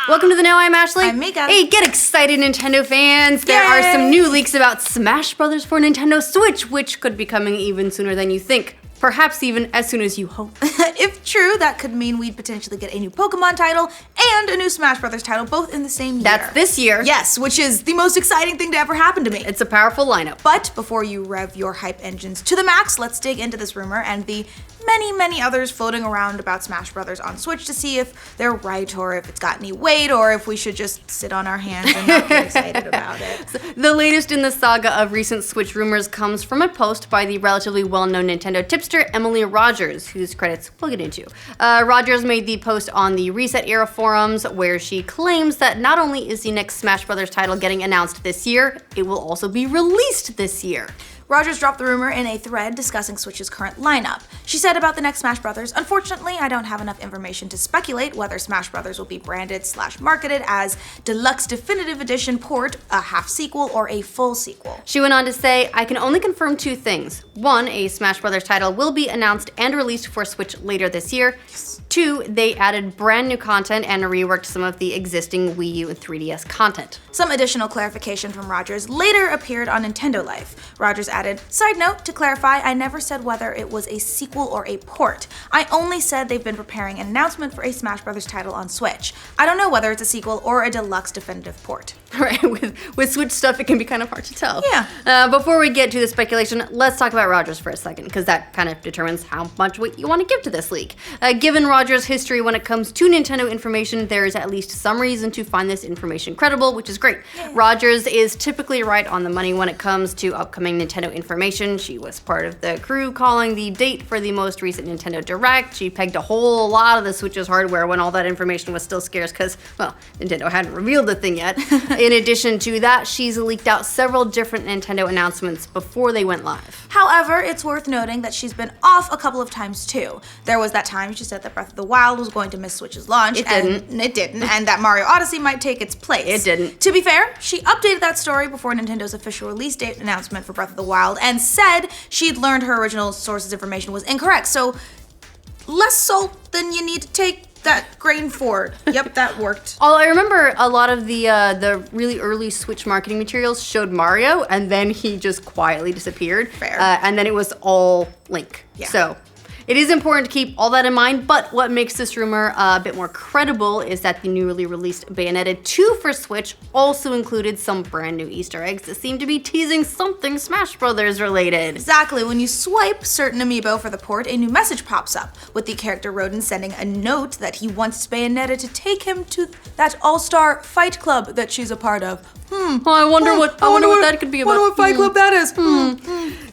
Welcome to the Now. I'm Ashley. I'm Mica. Hey, get excited, Nintendo fans. There are some new leaks about Smash Brothers for Nintendo Switch, which could be coming even sooner than you think. Perhaps even as soon as you hope. If true, that could mean we'd potentially get a new Pokemon title and a new Smash Brothers title, both in the same year. That's this year. Yes, which is the most exciting thing to ever happen to me. It's a powerful lineup. But before you rev your hype engines to the max, let's dig into this rumor and the many others floating around about Smash Brothers on Switch to see if they're right or if it's got any weight or if we should just sit on our hands and not get excited about it. So the latest in the saga of recent Switch rumors comes from a post by the relatively well-known Nintendo tipster Emily Rogers, whose credits we'll get into. Rogers made the post on the Reset Era forums where she claims that not only is the next Smash Brothers title getting announced this year, it will also be released this year. Rogers dropped the rumor in a thread discussing Switch's current lineup. She said about the next Smash Brothers, "Unfortunately, I don't have enough information to speculate whether Smash Brothers will be branded/marketed as Deluxe Definitive Edition port, a half sequel, or a full sequel." She went on to say, "I can only confirm two things. One, a Smash Brothers title will be announced and released for Switch later this year. Two, they added brand new content and reworked some of the existing Wii U and 3DS content." Some additional clarification from Rogers later appeared on Nintendo Life. Rogers added, "Side note, to clarify, I never said whether it was a sequel or a port. I only said they've been preparing an announcement for a Smash Brothers title on Switch. I don't know whether it's a sequel or a deluxe definitive port." Right, with Switch stuff, it can be kind of hard to tell. Yeah. Before we get to the speculation, let's talk about Rogers for a second, because that kind of determines how much weight you want to give to this leak. Given Rogers' history when it comes to Nintendo information, there is at least some reason to find this information credible, which is great. Yeah. Rogers is typically right on the money when it comes to upcoming Nintendo information. She was part of the crew calling the date for the most recent Nintendo Direct. She pegged a whole lot of the Switch's hardware when all that information was still scarce because, well, Nintendo hadn't revealed the thing yet. In addition to that, she's leaked out several different Nintendo announcements before they went live. However, it's worth noting that she's been off a couple of times too. There was that time she said that Breath of the Wild was going to miss Switch's launch. It didn't, and that Mario Odyssey might take its place. It didn't. To be fair, she updated that story before Nintendo's official release date announcement for Breath of the Wild and said she'd learned her original source's information was incorrect. So, less salt than you need to take that grain for. Yep, that worked. Although I remember a lot of the really early Switch marketing materials showed Mario, and then he just quietly disappeared. Fair. And then it was all Link. Yeah. So it is important to keep all that in mind, but what makes this rumor a bit more credible is that the newly released Bayonetta 2 for Switch also included some brand new Easter eggs that seem to be teasing something Smash Brothers related. Exactly. When you swipe certain amiibo for the port, a new message pops up, with the character Rodin sending a note that he wants Bayonetta to take him to that all-star fight club that she's a part of. I wonder what that could be about. I wonder what fight club that is.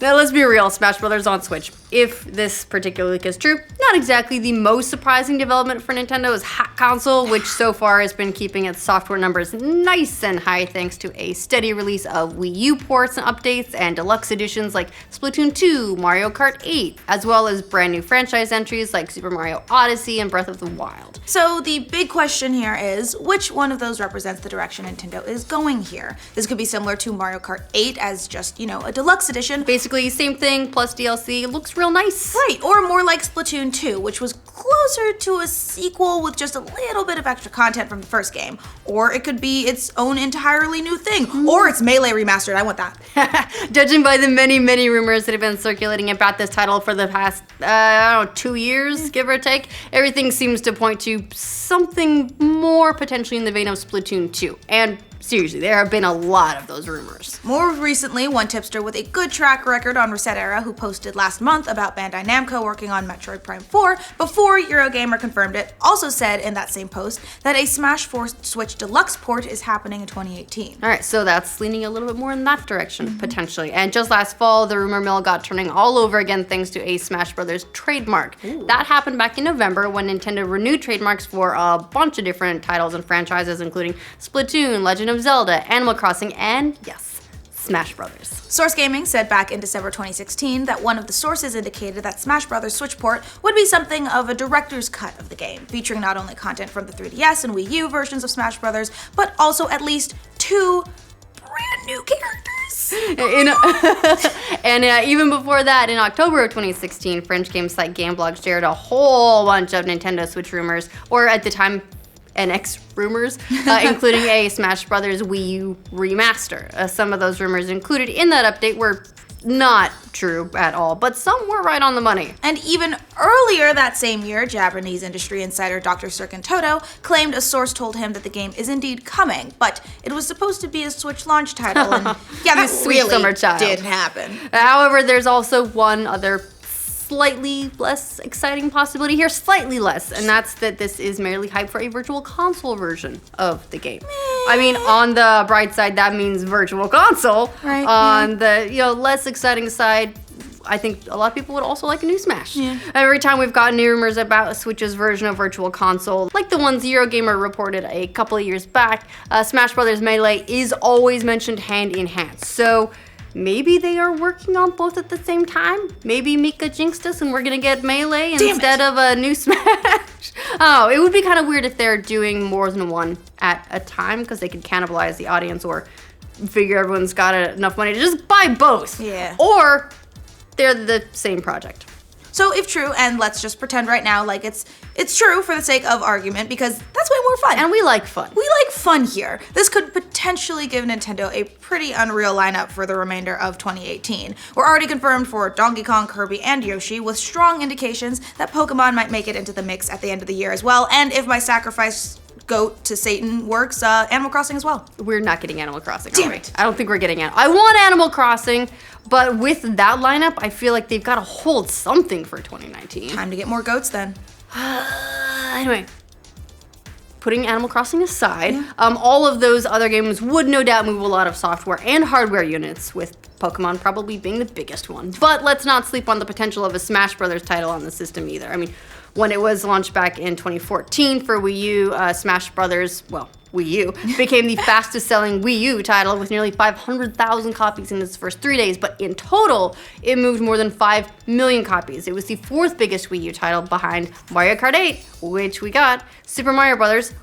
Now let's be real, Smash Brothers on Switch. If this particular leak is true, not exactly the most surprising development for Nintendo's hack console, which so far has been keeping its software numbers nice and high thanks to a steady release of Wii U ports and updates and deluxe editions like Splatoon 2, Mario Kart 8, as well as brand new franchise entries like Super Mario Odyssey and Breath of the Wild. So the big question here is, which one of those represents the direction Nintendo is going here? This could be similar to Mario Kart 8 as just, a deluxe edition. Basically, same thing plus DLC. Looks real nice. Right, or more like Splatoon 2, which was closer to a sequel with just a little bit of extra content from the first game. Or it could be its own entirely new thing. Or it's Melee remastered. I want that. Judging by the many rumors that have been circulating about this title for the past, 2 years, give or take, everything seems to point to something more potentially in the vein of Splatoon 2. And seriously, there have been a lot of those rumors. More recently, one tipster with a good track record on Reset Era who posted last month about Bandai Namco working on Metroid Prime 4 before Eurogamer confirmed it, also said in that same post that a Smash 4 Switch Deluxe port is happening in 2018. Alright, so that's leaning a little bit more in that direction, potentially. And just last fall, the rumor mill got turning all over again thanks to a Smash Brothers trademark. Ooh. That happened back in November when Nintendo renewed trademarks for a bunch of different titles and franchises, including Splatoon, Legend of Zelda, Animal Crossing, and yes, Smash Brothers. Source Gaming said back in December 2016 that one of the sources indicated that Smash Brothers Switch port would be something of a director's cut of the game, featuring not only content from the 3DS and Wii U versions of Smash Brothers, but also at least 2 brand new characters. And even before that, in October of 2016, French game site Gameblog shared a whole bunch of Nintendo Switch rumors, or at the time, NX rumors, including a Smash Brothers Wii U remaster. Some of those rumors included in that update were not true at all, but some were right on the money. And even earlier that same year, Japanese industry insider Dr. Serkin Toto claimed a source told him that the game is indeed coming, but it was supposed to be a Switch launch title, and yeah, that Sweet really summer child. did happen. However, there's also one other slightly less exciting possibility here, slightly less, and that's that this is merely hype for a virtual console version of the game. I mean, on the bright side, that means virtual console. Right, on the less exciting side, I think a lot of people would also like a new Smash. Yeah. Every time we've gotten new rumors about Switch's version of Virtual Console, like the one Eurogamer reported a couple of years back, Smash Brothers Melee is always mentioned hand in hand. So maybe they are working on both at the same time. Maybe Mica jinxed us and we're gonna get Melee instead of a new Smash. Oh, it would be kind of weird if they're doing more than one at a time, because they could cannibalize the audience or figure everyone's got enough money to just buy both. Yeah. Or they're the same project. So if true, and let's just pretend right now like it's true for the sake of argument, because that's way more fun. And we like fun. We like fun here. This could potentially give Nintendo a pretty unreal lineup for the remainder of 2018. We're already confirmed for Donkey Kong, Kirby, and Yoshi, with strong indications that Pokemon might make it into the mix at the end of the year as well. And if my sacrifice goat to Satan works, Animal Crossing as well. We're not getting Animal Crossing, Damn are we? it. I don't think we're getting it. I want Animal Crossing, but with that lineup, I feel like they've got to hold something for 2019. Time to get more goats then. Anyway, putting Animal Crossing aside, all of those other games would no doubt move a lot of software and hardware units, with Pokemon probably being the biggest one. But let's not sleep on the potential of a Smash Brothers title on the system either. I mean, when it was launched back in 2014 for Wii U, Smash Brothers, well, Wii U, became the fastest selling Wii U title with nearly 500,000 copies in its first 3 days, but in total, it moved more than 5 million copies. It was the fourth biggest Wii U title behind Mario Kart 8, which we got, Super Mario Brothers,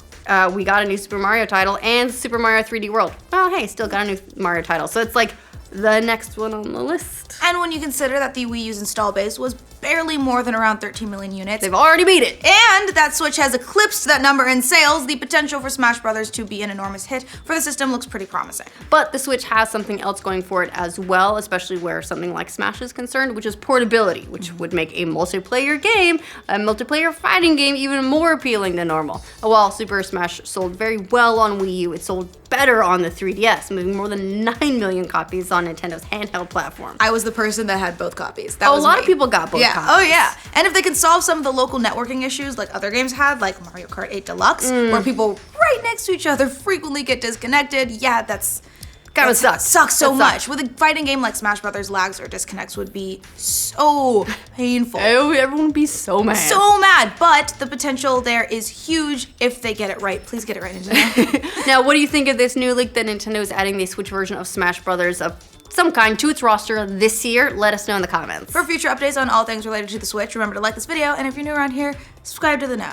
we got a new Super Mario title, and Super Mario 3D World. Well, hey, still got a new Mario title, so it's like the next one on the list. And when you consider that the Wii U's install base was barely more than around 13 million units, They've already beat it. and that Switch has eclipsed that number in sales, the potential for Smash Brothers to be an enormous hit for the system looks pretty promising. But the Switch has something else going for it as well, especially where something like Smash is concerned, which is portability, which would make a multiplayer game, a multiplayer fighting game, even more appealing than normal. While Super Smash sold very well on Wii U, it sold better on the 3DS, moving more than 9 million copies on Nintendo's handheld platform. I was the person that had both copies. That A was lot me. of people got both Yeah. copies. Oh yeah. And if they can solve some of the local networking issues like other games had, like Mario Kart 8 Deluxe, where people right next to each other frequently get disconnected, yeah, that's Kinda sucks. Sucks so That much. sucks. With a fighting game like Smash Brothers, lags or disconnects would be so painful. Oh, everyone would be so mad. So mad, but the potential there is huge if they get it right. Please get it right, Nintendo. Now, what do you think of this new leak that Nintendo is adding the Switch version of Smash Brothers of some kind to its roster this year? Let us know in the comments. For future updates on all things related to the Switch, remember to like this video, and if you're new around here, subscribe to the Know.